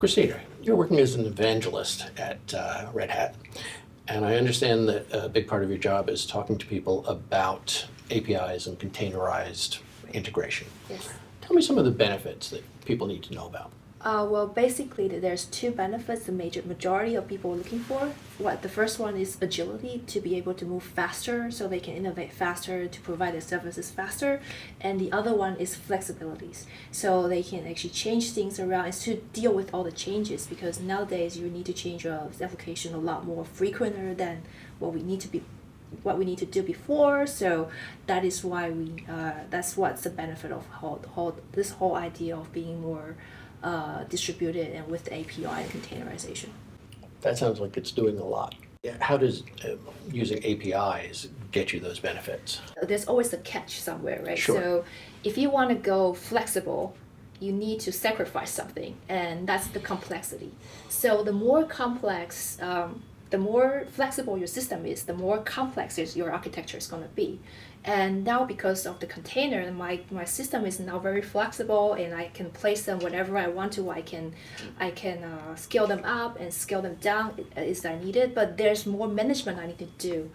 Christina, you're working as an evangelist at Red Hat, and I understand that a big part of your job is talking to people about APIs and containerized integration. Yes. Tell me some of the benefits that people need to know about. Well, basically, there's two benefits the majority of people are looking for. The first one is agility, to be able to move faster so they can innovate faster, to provide their services faster. And the other one is flexibilities, so they can actually change things around and to deal with all the changes, because nowadays you need to change your application a lot more frequenter than what we need to do before. So that is why that's what's the benefit of this whole idea of being more distributed and with API and containerization. That sounds like it's doing a lot. How does using APIs get you those benefits? There's always a catch somewhere, right? Sure. So if you want to go flexible, you need to sacrifice something, and that's the complexity. So the more complex, the more flexible your system is, the more complex your architecture is going to be. And now, because of the container, my system is now very flexible, and I can place them whatever I want to. I can scale them up and scale them down as I needed. But there's more management I need to do.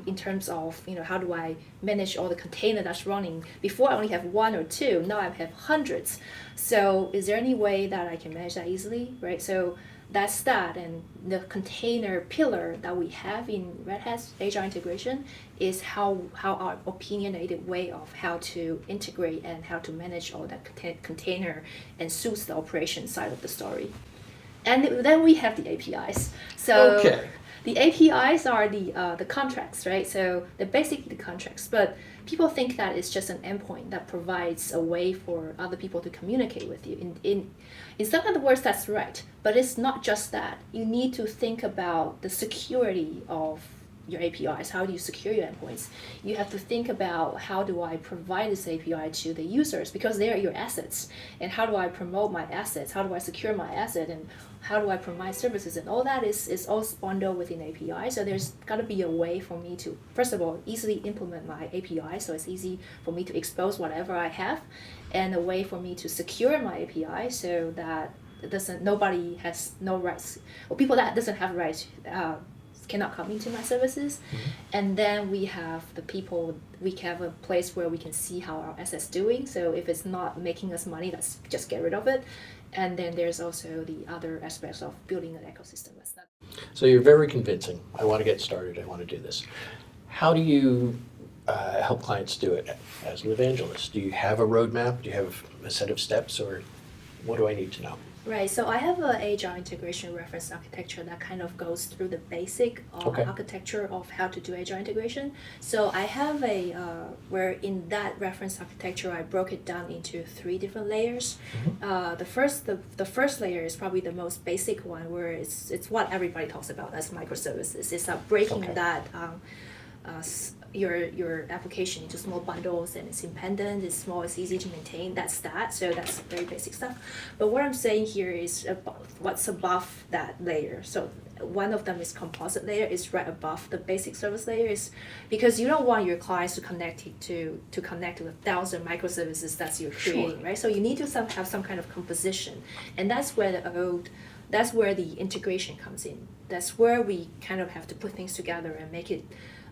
In terms of how do I manage all the container that's running. Before I only have one or two, now I have hundreds. So is there any way that I can manage that easily, right? So that's that, and the container pillar that we have in Red Hat's agile integration is how our opinionated way of how to integrate and how to manage all that container and suits the operation side of the story. And then we have the APIs. So Okay. the APIs are the contracts, right? So they're basically the contracts, but people think that it's just an endpoint that provides a way for other people to communicate with you. In some other words, that's right, but it's not just that. You need to think about the security of your APIs. How do you secure your endpoints? You have to think about, how do I provide this API to the users, because they are your assets, and how do I promote my assets? How do I secure my asset, and how do I provide services? And all that is all bundled within API. So there's got to be a way for me to, first of all, easily implement my API, so it's easy for me to expose whatever I have, and a way for me to secure my API so that nobody has no rights, or people that doesn't have rights cannot come into my services. Mm-hmm. And then we have we have a place where we can see how our assets doing. So if it's not making us money, let's just get rid of it. And then there's also the other aspects of building an ecosystem. So you're very convincing. I want to get started. I want to do this. How do you help clients do it as an evangelist? Do you have a roadmap? Do you have a set of steps, or what do I need to know? Right, so I have an agile integration reference architecture that kind of goes through the basic architecture of how to do agile integration. So I have where in that reference architecture, I broke it down into 3 different layers. Mm-hmm. The first layer is probably the most basic one, where it's what everybody talks about as microservices. It's breaking that your application into small bundles, and it's independent, it's small, it's easy to maintain. That's that. So that's very basic stuff. But what I'm saying here is what's above that layer. So one of them is composite layer, is right above the basic service layer, is because you don't want your clients to connect to 1,000 microservices that you're creating, right? So you need to have some kind of composition, and that's where the integration comes in. That's where we kind of have to put things together and make it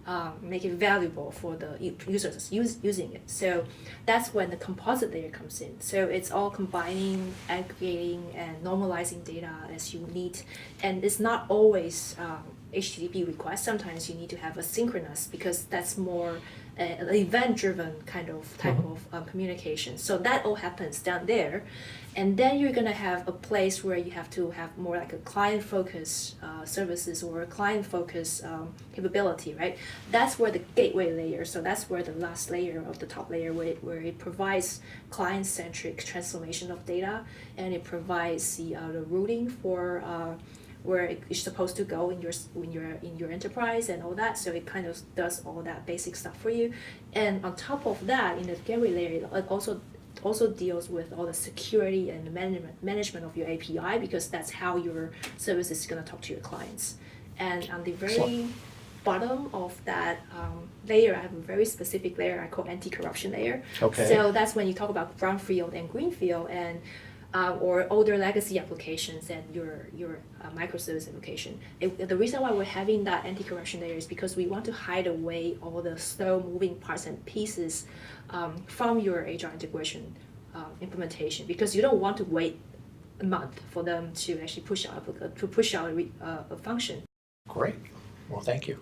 valuable for the users using it. So that's when the composite layer comes in. So it's all combining, aggregating, and normalizing data as you need. And it's not always HTTP request. Sometimes you need to have asynchronous, because that's more an event-driven type of communication. So that all happens down there. And then you're going to have a place where you have to have more like a client-focused services, or a client-focused capability, right? That's where the gateway layer, so that's where the last layer of the top layer, where it provides client-centric transformation of data, and it provides the routing for where it's supposed to go in your enterprise and all that. So it kind of does all that basic stuff for you. And on top of that, in the gateway layer, it also deals with all the security and management of your API, because that's how your service is going to talk to your clients. And on the very bottom of that layer, I have a very specific layer I call anti-corruption layer. Okay. So that's when you talk about brownfield and greenfield, and or older legacy applications and your microservice application. The reason why we're having that anti-corruption layer is because we want to hide away all the slow-moving parts and pieces from your HR integration implementation, because you don't want to wait a month for them to actually push out a function. Great. Well, thank you.